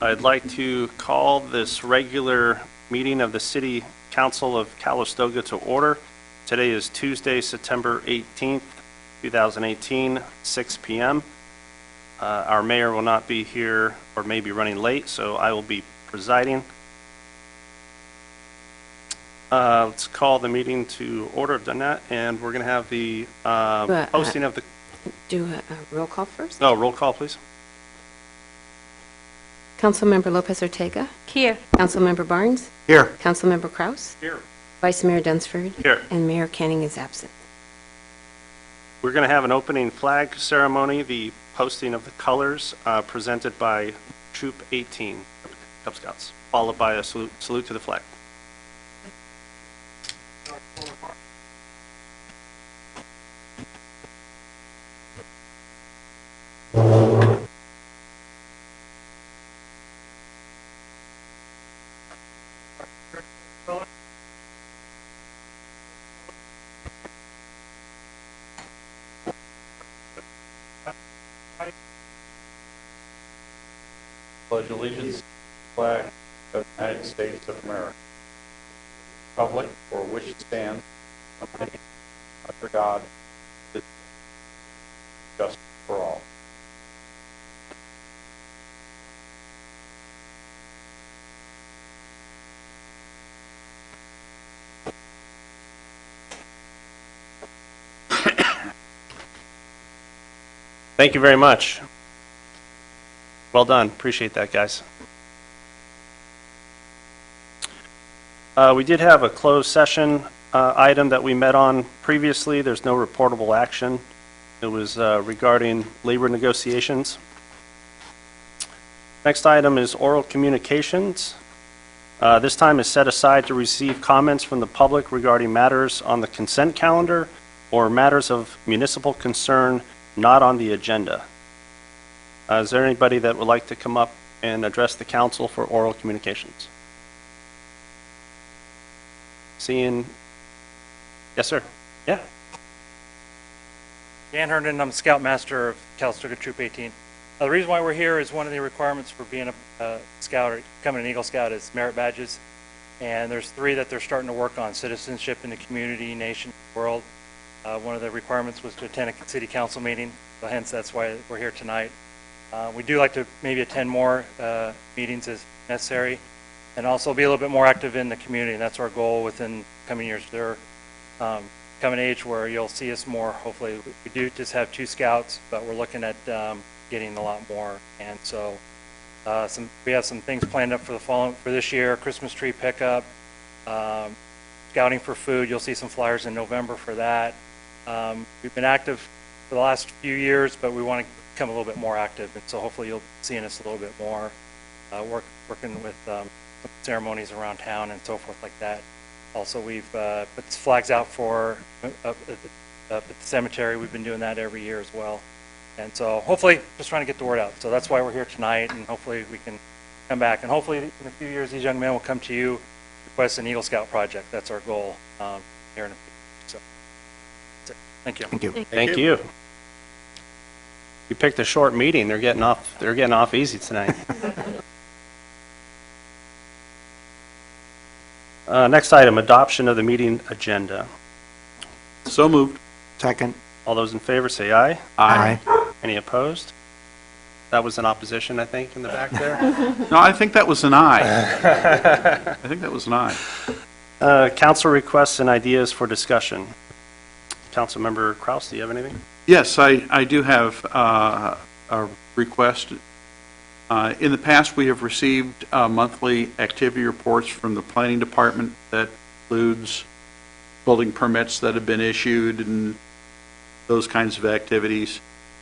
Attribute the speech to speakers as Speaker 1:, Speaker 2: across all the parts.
Speaker 1: I'd like to call this regular meeting of the City Council of Calistoga to order. Today is Tuesday, September 18th, 2018, 6 p.m. Our mayor will not be here or may be running late, so I will be presiding. Let's call the meeting to order. I've done that, and we're going to have the posting of the...
Speaker 2: Do a roll call first.
Speaker 1: Oh, roll call, please.
Speaker 2: Councilmember Lopez Ortega.
Speaker 3: Here.
Speaker 2: Councilmember Barnes.
Speaker 4: Here.
Speaker 2: Councilmember Kraus.
Speaker 1: Here.
Speaker 2: Vice Mayor Dunsford.
Speaker 1: Here.
Speaker 2: And Mayor Canning is absent.
Speaker 1: We're going to have an opening flag ceremony, the posting of the colors presented by Troop 18, Cub Scouts, followed by a salute to the flag.
Speaker 5: Pledge allegiance to the flag of the United States of America, republic for which it stands, one nation, under God, justice for all.
Speaker 1: Thank you very much. Well done. Appreciate that, guys. We did have a closed session item that we met on previously. There's no reportable action. It was regarding labor negotiations. Next item is oral communications. This time is set aside to receive comments from the public regarding matters on the consent calendar or matters of municipal concern not on the agenda. Is there anybody that would like to come up and address the council for oral communications? Seeing, yes, sir. Yeah.
Speaker 6: Dan Herndon, I'm Scoutmaster of Calistoga Troop 18. The reason why we're here is one of the requirements for being a scout or becoming an Eagle Scout is merit badges. And there's 3 that they're starting to work on: citizenship in the community, nation, world. One of the requirements was to attend a city council meeting, so hence that's why we're here tonight. We do like to maybe attend more meetings as necessary, and also be a little bit more active in the community. And that's our goal within coming years. They're coming age where you'll see us more. Hopefully, we do just have 2 scouts, but we're looking at getting a lot more. And so, we have some things planned up for this year: Christmas tree pickup, scouting for food. You'll see some flyers in November for that. We've been active for the last few years, but we want to become a little bit more active, and so hopefully you'll see us a little bit more working with some ceremonies around town and so forth like that. Also, we've put flags out for at the cemetery. We've been doing that every year as well, and so hopefully just trying to get the word out. So that's why we're here tonight, and hopefully we can come back, and hopefully in a few years these young men will come to you, request an Eagle Scout project. That's our goal here in a few years. So that's it. Thank you.
Speaker 4: Thank you.
Speaker 1: Thank you. You picked a short meeting. They're getting off easy tonight. Next item, adoption of the meeting agenda.
Speaker 4: So moved. Second.
Speaker 1: All those in favor say aye.
Speaker 4: Aye.
Speaker 1: Any opposed? That was an opposition, I think, in the back there.
Speaker 4: No, I think that was an aye. I think that was an aye.
Speaker 1: Council requests and ideas for discussion. Councilmember Kraus, do you have anything?
Speaker 4: Yes, I do have a request. In the past, we have received monthly activity reports from the planning department that includes building permits that have been issued and those kinds of activities.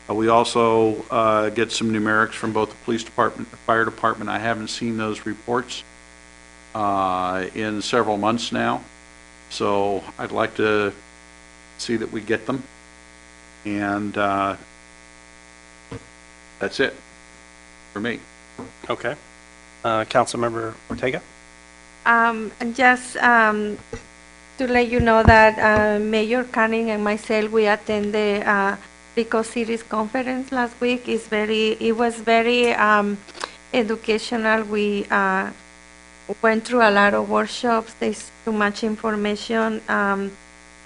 Speaker 4: We also get some numerics from both the police department and the fire department. I haven't seen those reports in several months now, so I'd like to see that we get them. And that's it for me.
Speaker 1: Okay. Councilmember Ortega?
Speaker 3: Just to let you know that Mayor Canning and myself, we attended Rico City's conference last week. It was very educational. We went through a lot of workshops. There's too much information.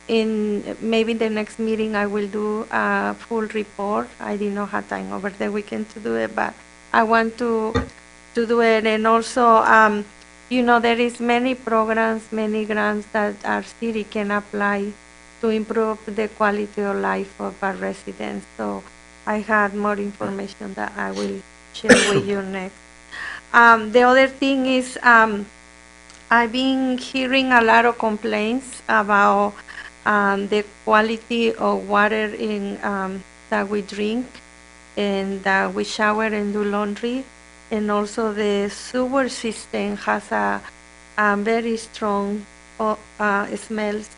Speaker 3: In maybe the next meeting, I will do a full report. I did not have time over the weekend to do it, but I want to do it. And also, there is many programs, many grants that our city can apply to improve the quality of life of our residents. So I had more information that I will share with you next. The other thing is, I've been hearing a lot of complaints about the quality of water that we drink and that we shower and do laundry. And also the sewer system has a very strong smells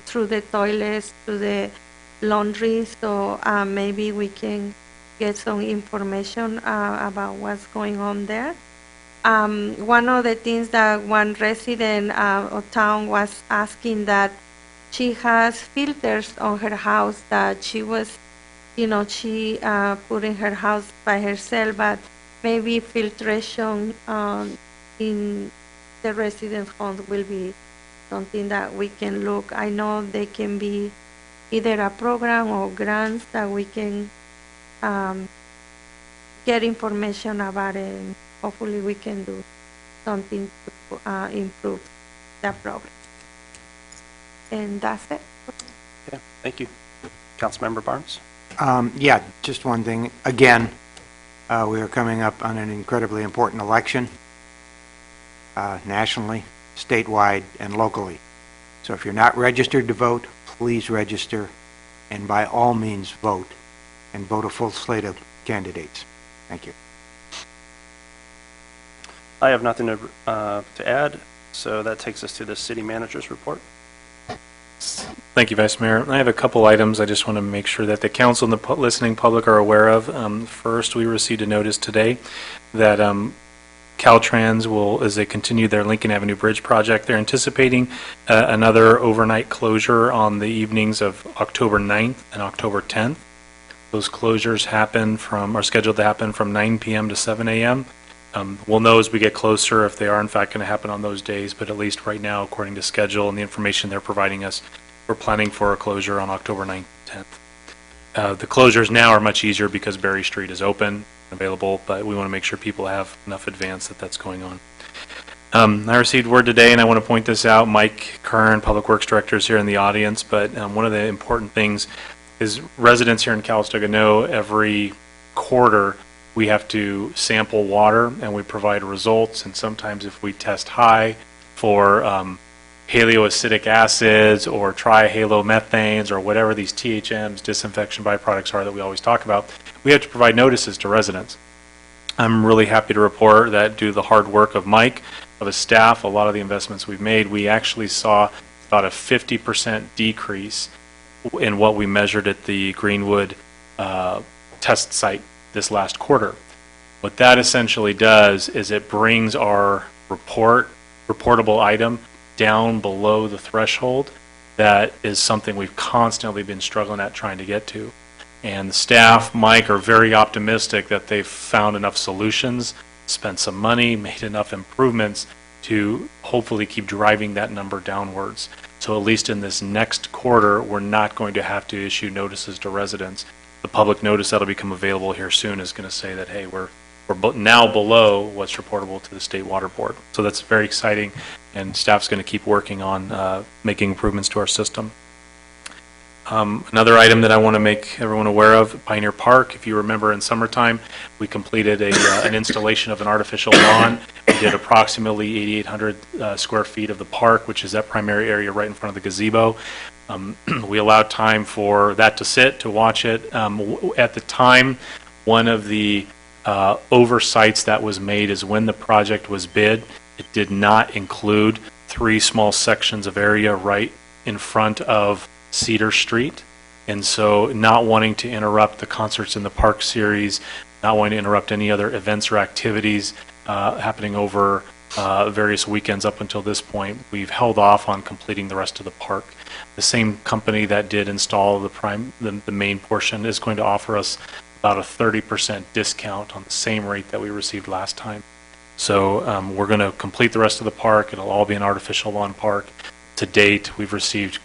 Speaker 3: through the toilets, through the laundry. So maybe we can get some information about what's going on there. One of the things that one resident of town was asking, that she has filters on her house that she was, she put in her house by herself, but maybe filtration in the residence homes will be something that we can look. I know they can be either a program or grants that we can get information about it, and hopefully we can do something to improve that problem. And that's it.
Speaker 1: Okay, thank you. Councilmember Barnes?
Speaker 7: Yeah, just one thing. Again, we are coming up on an incredibly important election, nationally, statewide, and locally. So if you're not registered to vote, please register, and by all means vote, and vote a full slate of candidates. Thank you.
Speaker 1: I have nothing to add, so that takes us to the city manager's report.
Speaker 8: Thank you, Vice Mayor. I have a couple items I just want to make sure that the council and the listening public are aware of. First, we received a notice today that Caltrans will, as they continue their Lincoln Avenue Bridge project, they're anticipating another overnight closure on the evenings of October 9th and October 10th. Those closures are scheduled to happen from 9 p.m. to 7 a.m. We'll know as we get closure if they are in fact going to happen on those days, but at least right now, according to schedule and the information they're providing us, we're planning for a closure on October 9th and 10th. The closures now are much easier because Berry Street is open, available, but we want to make sure people have enough advance that that's going on. I received word today, and I want to point this out. Mike Kern, Public Works Director, is here in the audience, but one of the important things is residents here in Calistoga know every quarter we have to sample water, and we provide results, and sometimes if we test high for haloacidic acids or trihalomethanes or whatever these THMs, disinfection byproducts, are that we always talk about, we have to provide notices to residents. I'm really happy to report that due to the hard work of Mike, of his staff, a lot of the investments we've made, we actually saw about a 50% decrease in what we measured at the Greenwood test site this last quarter. What that essentially does is it brings our reportable item down below the threshold. That is something we've constantly been struggling at trying to get to. And the staff, Mike, are very optimistic that they've found enough solutions, spent some money, made enough improvements to hopefully keep driving that number downwards. So at least in this next quarter, we're not going to have to issue notices to residents. The public notice that'll become available here soon is going to say that, hey, we're now below what's reportable to the State Water Board. So that's very exciting, and staff's going to keep working on making improvements to our system. Another item that I want to make everyone aware of, Pioneer Park. If you remember, in summertime, we completed an installation of an artificial lawn. We did approximately 8,800 square feet of the park, which is that primary area right in front of the gazebo. We allowed time for that to sit, to watch it. At the time, one of the oversights that was made is when the project was bid, it did not include 3 small sections of area right in front of Cedar Street. And so not wanting to interrupt the Concerts in the Park series, not wanting to interrupt any other events or activities happening over various weekends up until this point, we've held off on completing the rest of the park. The same company that did install the main portion is going to offer us about a 30% discount on the same rate that we received last time. So we're going to complete the rest of the park. It'll all be an artificial lawn park. To date, we've received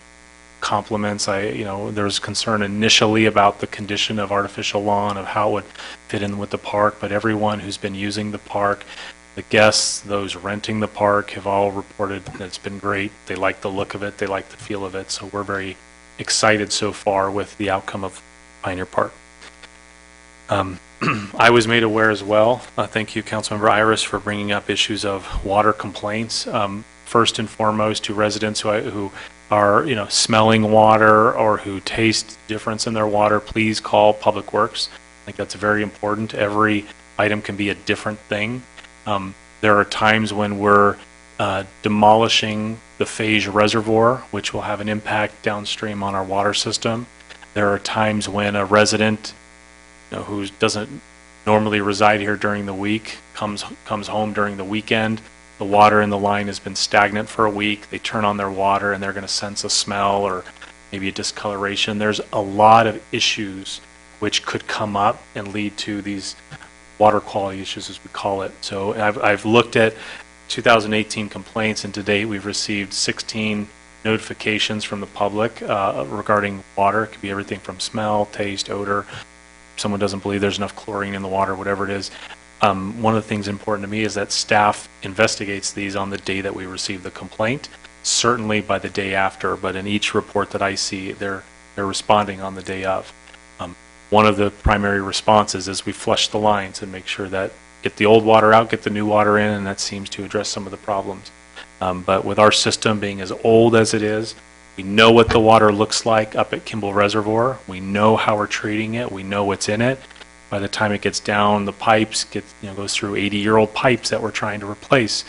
Speaker 8: compliments. There was concern initially about the condition of artificial lawn, of how it would fit in with the park, but everyone who's been using the park, the guests, those renting the park, have all reported that it's been great. They like the look of it. They like the feel of it. So we're very excited so far with the outcome of Pioneer Park. I was made aware as well. Thank you, Councilmember Iris, for bringing up issues of water complaints. First and foremost, to residents who are, smelling water or who taste difference in their water, please call Public Works. I think that's very important. Every item can be a different thing. There are times when we're demolishing the Phage Reservoir, which will have an impact downstream on our water system. There are times when a resident who doesn't normally reside here during the week comes home during the weekend. The water in the line has been stagnant for a week. They turn on their water and they're going to sense a smell or maybe a discoloration. There's a lot of issues which could come up and lead to these water quality issues, as we call it. So I've looked at 2018 complaints, and to date we've received 16 notifications from the public regarding water. It could be everything from smell, taste, odor. Someone doesn't believe there's enough chlorine in the water, whatever it is. One of the things important to me is that staff investigates these on the day that we receive the complaint, certainly by the day after, but in each report that I see, they're responding on the day of. One of the primary responses is we flush the lines and make sure that get the old water out, get the new water in, and that seems to address some of the problems. But with our system being as old as it is, we know what the water looks like up at Kimball Reservoir. We know how we're treating it. We know what's in it. By the time it gets down, the pipes goes through 80-year-old pipes that we're trying to replace.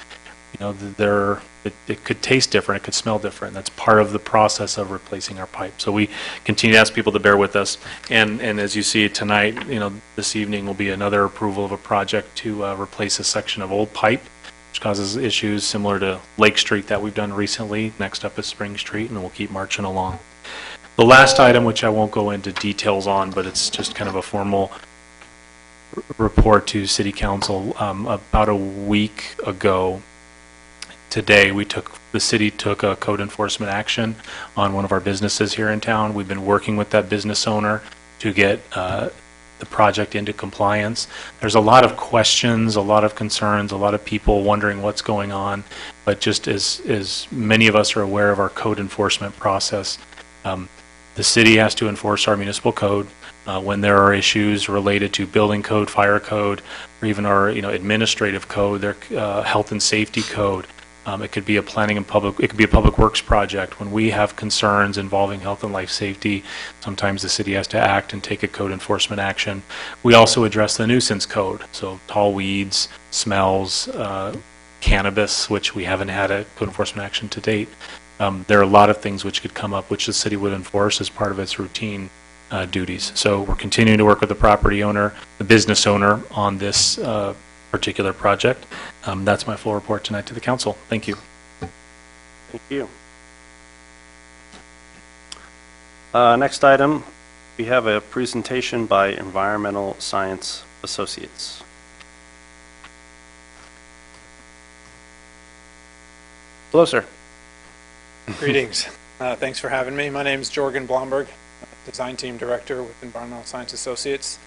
Speaker 8: It could taste different. It could smell different. That's part of the process of replacing our pipe. So we continue to ask people to bear with us. And as you see tonight, this evening will be another approval of a project to replace a section of old pipe, which causes issues similar to Lake Street that we've done recently. Next up is Spring Street, and we'll keep marching along. The last item, which I won't go into details on, but it's just kind of a formal report to City Council. About a week ago today, the city took a code enforcement action on one of our businesses here in town. We've been working with that business owner to get the project into compliance. There's a lot of questions, a lot of concerns, a lot of people wondering what's going on, but just as many of us are aware of our code enforcement process, the city has to enforce our municipal code. When there are issues related to building code, fire code, or even our administrative code, their health and safety code. It could be a public works project. When we have concerns involving health and life safety, sometimes the city has to act and take a code enforcement action. We also address the nuisance code, so tall weeds, smells, cannabis, which we haven't had a code enforcement action to date. There are a lot of things which could come up which the city would enforce as part of its routine duties. So we're continuing to work with the property owner, the business owner, on this particular project. That's my full report tonight to the council. Thank you.
Speaker 1: Thank you. Next item, we have a presentation by Environmental Science Associates. Hello, sir.
Speaker 9: Greetings. Thanks for having me. My name is Jorgen Blomberg, Design Team Director with Environmental Science Associates.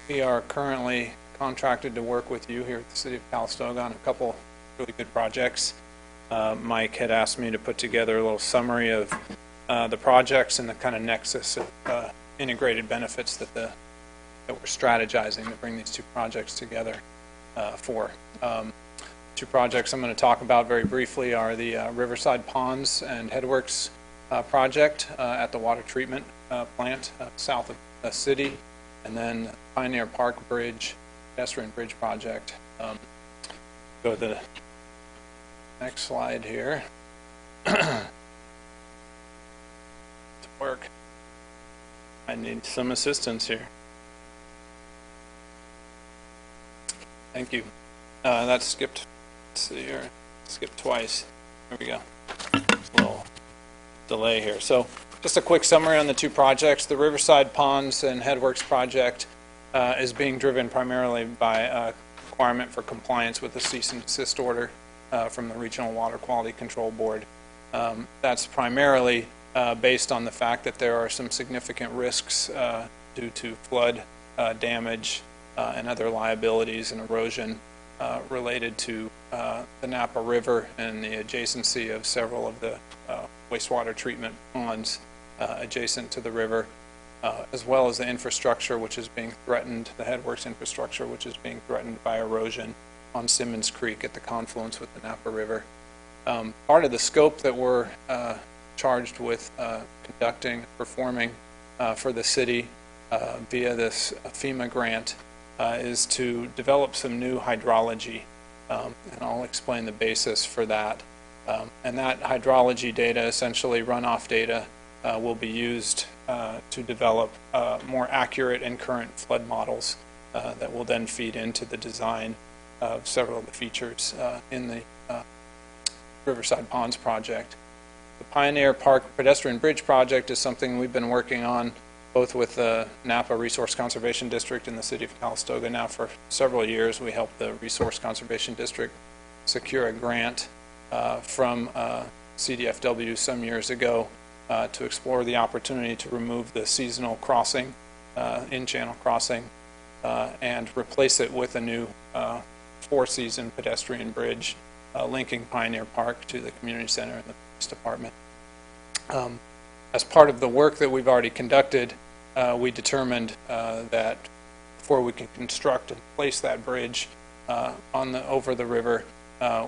Speaker 9: We are currently contracted to work with you here at the City of Calistoga on a couple really good projects. Mike had asked me to put together a little summary of the projects and the kind of nexus of integrated benefits that we're strategizing to bring these two projects together for. Two projects I'm going to talk about very briefly are the Riverside Ponds and Headworks project at the water treatment plant south of the city, and then Pioneer Park Bridge, pedestrian bridge project. Go to the next slide here. To work. I need some assistance here. Thank you. That skipped. Let's see here. Skipped twice. There we go. A little delay here. So Just a quick summary on the two projects. The Riverside Ponds and Headworks project is being driven primarily by a requirement for compliance with the cease and desist order from the Regional Water Quality Control Board. That's primarily based on the fact that there are some significant risks due to flood damage and other liabilities and erosion related to the Napa River and the adjacency of several of the wastewater treatment ponds adjacent to the river, as well as the infrastructure which is being threatened, the Headworks infrastructure which is being threatened by erosion on Simmons Creek at the confluence with the Napa River. Part of the scope that we're charged with conducting, performing for the city via this FEMA grant is to develop some new hydrology, and I'll explain the basis for that. And that hydrology data, essentially runoff data, will be used to develop more accurate and current flood models that will then feed into the design of several of the features in the Riverside Ponds project. The Pioneer Park Pedestrian Bridge project is something we've been working on both with the Napa Resource Conservation District and the City of Calistoga now for several years. We helped the Resource Conservation District secure a grant from CDFW some years ago to explore the opportunity to remove the seasonal crossing, in-channel crossing, and replace it with a new four-season pedestrian bridge linking Pioneer Park to the community center and the police department. As part of the work that we've already conducted, we determined that before we can construct and place that bridge over the river,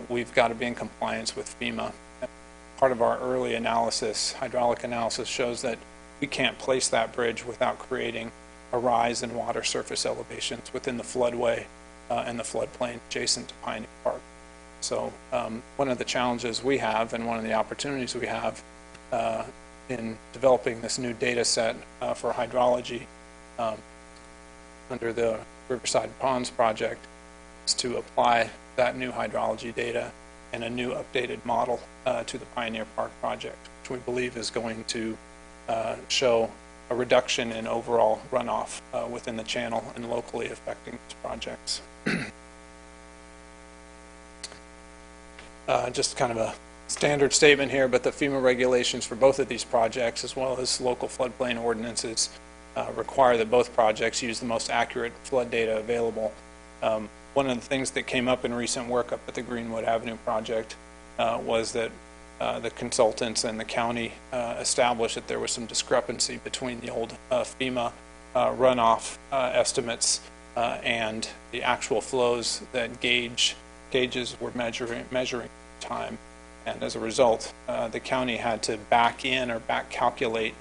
Speaker 9: we've got to be in compliance with FEMA. Part of our early analysis, hydraulic analysis, shows that we can't place that bridge without creating a rise in water surface elevations within the floodway and the floodplain adjacent to Pioneer Park. So one of the challenges we have and one of the opportunities we have in developing this new data set for hydrology under the Riverside Ponds project is to apply that new hydrology data and a new updated model to the Pioneer Park project, which we believe is going to show a reduction in overall runoff within the channel and locally affecting these projects. Just kind of a standard statement here, but the FEMA regulations for both of these projects, as well as local floodplain ordinances, require that both projects use the most accurate flood data available. One of the things that came up in recent work up at the Greenwood Avenue project was that the consultants and the county established that there was some discrepancy between the old FEMA runoff estimates and the actual flows that gauges were measuring time. And as a result, the county had to back in or back calculate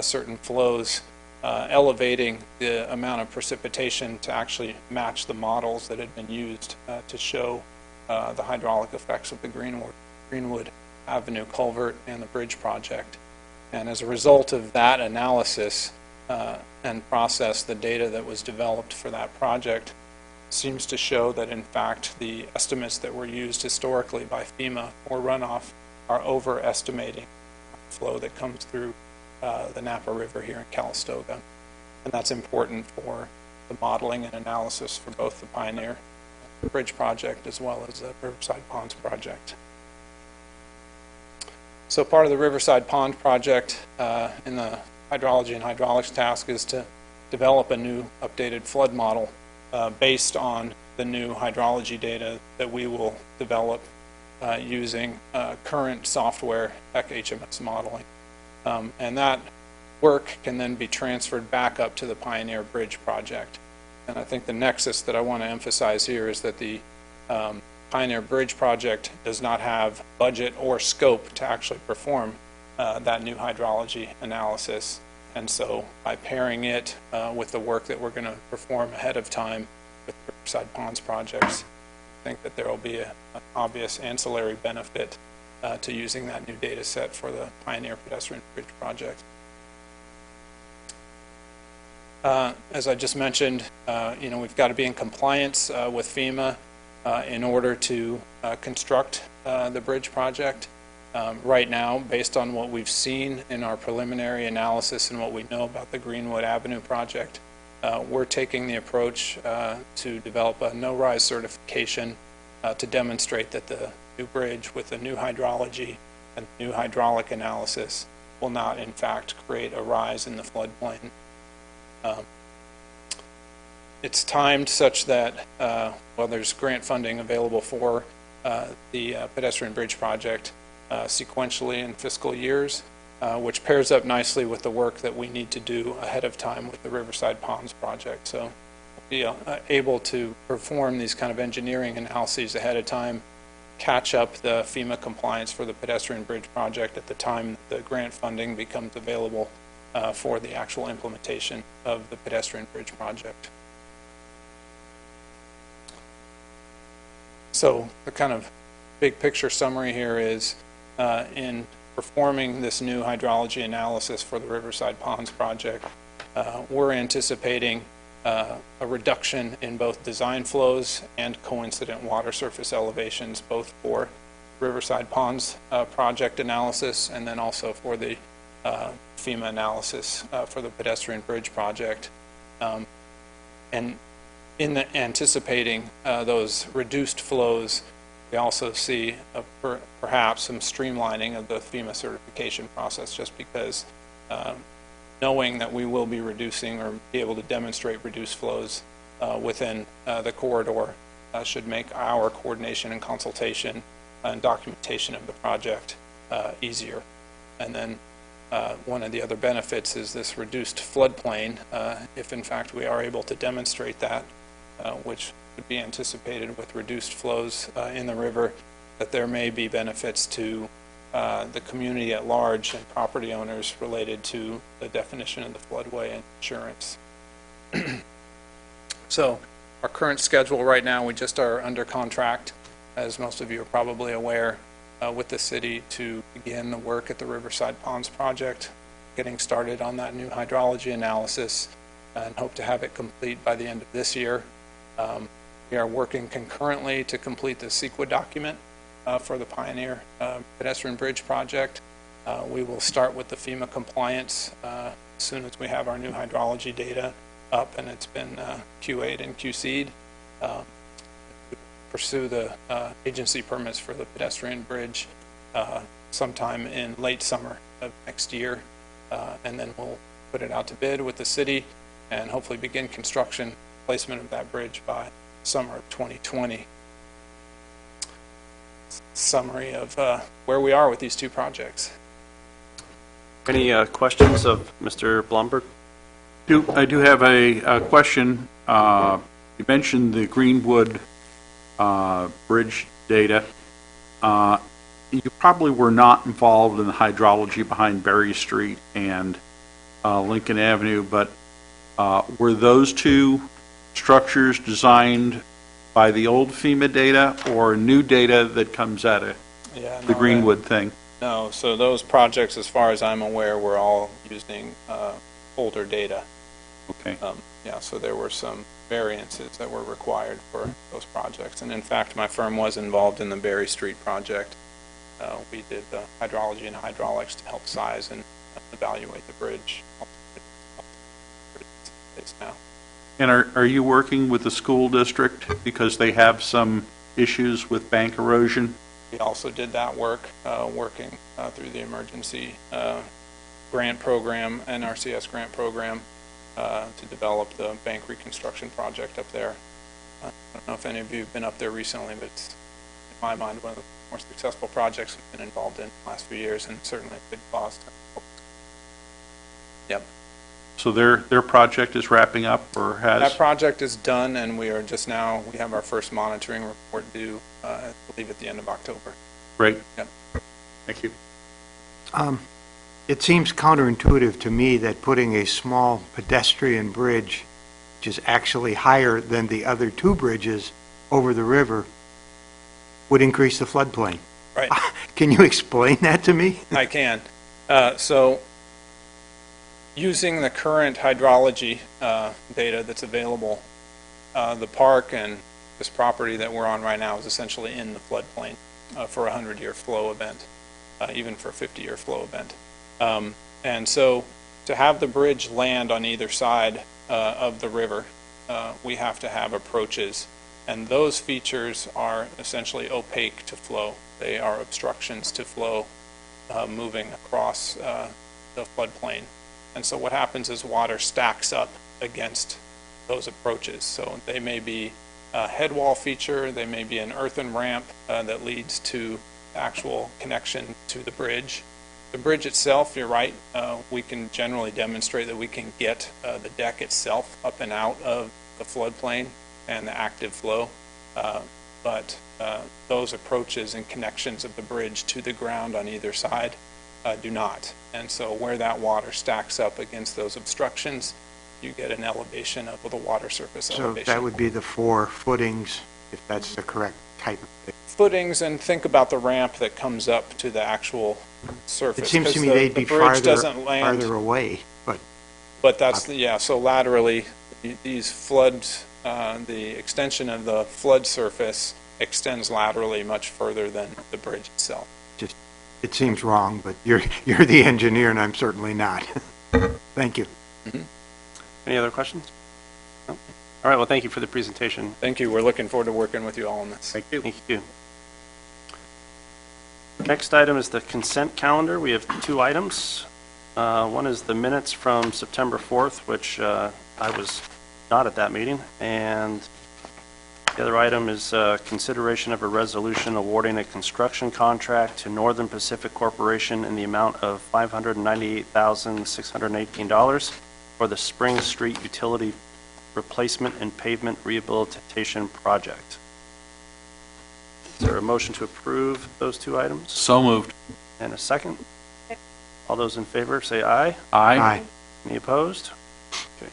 Speaker 9: certain flows, elevating the amount of precipitation to actually match the models that had been used to show the hydraulic effects of the Greenwood Avenue culvert and the bridge project. And as a result of that analysis and process, the data that was developed for that project seems to show that in fact the estimates that were used historically by FEMA for runoff are overestimating the flow that comes through the Napa River here in Calistoga. And that's important for the modeling and analysis for both the Pioneer Bridge project as well as the Riverside Ponds project. So part of the Riverside Pond project in the hydrology and hydraulics task is to develop a new updated flood model based on the new hydrology data that we will develop using current software HMS modeling. And that work can then be transferred back up to the Pioneer Bridge project. And I think the nexus that I want to emphasize here is that the Pioneer Bridge project does not have budget or scope to actually perform that new hydrology analysis. And so by pairing it with the work that we're going to perform ahead of time with Riverside Ponds projects, I think that there will be an obvious ancillary benefit to using that new data set for the Pioneer Pedestrian Bridge project. As I just mentioned, we've got to be in compliance with FEMA in order to construct the bridge project. Right now, based on what we've seen in our preliminary analysis and what we know about the Greenwood Avenue project, we're taking the approach to develop a no-rise certification to demonstrate that the new bridge with the new hydrology and new hydraulic analysis will not, in fact, create a rise in the floodplain. It's timed such that, well, there's grant funding available for the pedestrian bridge project sequentially in fiscal years, which pairs up nicely with the work that we need to do ahead of time with the Riverside Ponds project. So we'll be able to perform these kind of engineering analyses ahead of time, catch up the FEMA compliance for the pedestrian bridge project at the time the grant funding becomes available for the actual implementation of the pedestrian bridge project. So the kind of big picture summary here is in performing this new hydrology analysis for the Riverside Ponds project, we're anticipating a reduction in both design flows and coincident water surface elevations, both for Riverside Ponds project analysis and then also for the FEMA analysis for the pedestrian bridge project. And in anticipating those reduced flows, we also see perhaps some streamlining of the FEMA certification process, just because knowing that we will be reducing or be able to demonstrate reduced flows within the corridor should make our coordination and consultation and documentation of the project easier. And then one of the other benefits is this reduced floodplain, if in fact we are able to demonstrate that, which would be anticipated with reduced flows in the river, that there may be benefits to the community at large and property owners related to the definition of the floodway and insurance. So our current schedule right now, we just are under contract, as most of you are probably aware, with the city to begin the work at the Riverside Ponds project, getting started on that new hydrology analysis, and hope to have it complete by the end of this year. We are working concurrently to complete the CEQA document for the Pioneer Pedestrian Bridge project. We will start with the FEMA compliance as soon as we have our new hydrology data up and it's been QA'd and QC'd. Pursue the agency permits for the pedestrian bridge sometime in late summer of next year, and then we'll put it out to bid with the city and hopefully begin construction placement of that bridge by summer of 2020. Summary of where we are with these two projects.
Speaker 1: Any questions of Mr. Blomberg?
Speaker 4: I do have a question. You mentioned the Greenwood bridge data. You probably were not involved in the hydrology behind Berry Street and Lincoln Avenue, but were those two structures designed by the old FEMA data or new data that comes out of the Greenwood thing?
Speaker 9: No, so those projects, as far as I'm aware, were all using older data.
Speaker 4: Okay.
Speaker 9: Yeah, so there were some variances that were required for those projects. And in fact, my firm was involved in the Berry Street project. We did the hydrology and hydraulics to help size and evaluate the bridge. Now.
Speaker 4: And are you working with the school district because they have some issues with bank erosion?
Speaker 9: We also did that work, working through the emergency grant program and RCS grant program to develop the bank reconstruction project up there. I don't know if any of you have been up there recently, but it's, in my mind, one of the more successful projects we've been involved in the last few years, and certainly a big cost. Yep.
Speaker 4: So their project is wrapping up, or has?
Speaker 9: That project is done, and we are just now, we have our first monitoring report due, I believe, at the end of October.
Speaker 4: Great.
Speaker 9: Yep.
Speaker 4: Thank you.
Speaker 7: It seems counterintuitive to me that putting a small pedestrian bridge, which is actually higher than the other two bridges over the river, would increase the floodplain.
Speaker 9: Right.
Speaker 7: Can you explain that to me?
Speaker 9: I can. So using the current hydrology data that's available, the park and this property that we're on right now is essentially in the floodplain for a 100-year flow event. even for a 50-year flow event. And so to have the bridge land on either side of the river, we have to have approaches. And those features are essentially opaque to flow. They are obstructions to flow moving across the floodplain. And so what happens is water stacks up against those approaches. So they may be a head wall feature, they may be an earthen ramp that leads to actual connection to the bridge. The bridge itself, you're right, we can generally demonstrate that we can get the deck itself up and out of the floodplain and the active flow, but those approaches and connections of the bridge to the ground on either side do not. And so where that water stacks up against those obstructions, you get an elevation of the water surface
Speaker 7: So
Speaker 9: elevation.
Speaker 7: that would be the 4 footings, if that's the correct type of thing.
Speaker 9: Footings, and think about the ramp that comes up to the actual surface.
Speaker 7: It seems to
Speaker 9: 'cause
Speaker 7: me
Speaker 9: the-
Speaker 7: they'd be
Speaker 9: the bridge
Speaker 7: farther
Speaker 9: doesn't land,
Speaker 7: away, but
Speaker 9: but that's, yeah, so laterally, these floods, the extension of the flood surface extends laterally much further than the bridge itself.
Speaker 7: just, it seems wrong, but you're the engineer and I'm certainly not. Thank you.
Speaker 1: Any other questions? No? All right, well, thank you for the presentation.
Speaker 9: Thank you. We're looking forward to working with you all on this.
Speaker 1: Thank you. Next item is the consent calendar. We have 2 items. One is the minutes from September 4th, which I was not at that meeting, and the other item is consideration of a resolution awarding a construction contract to Northern Pacific Corporation in the amount of $598,618 for the Spring Street Utility Replacement and Pavement Rehabilitation Project. Is there a motion to approve those 2 items?
Speaker 4: So moved.
Speaker 1: And a second? All those in favor, say aye.
Speaker 7: Aye.
Speaker 1: Any opposed? Okay.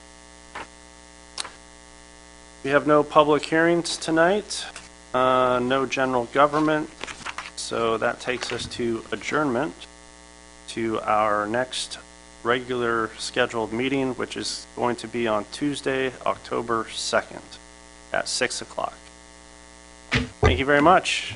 Speaker 1: We have no public hearings tonight, no general government, so that takes us to adjournment to our next regular scheduled meeting, which is going to be on Tuesday, October 2nd at 6 o'clock. Thank you very much.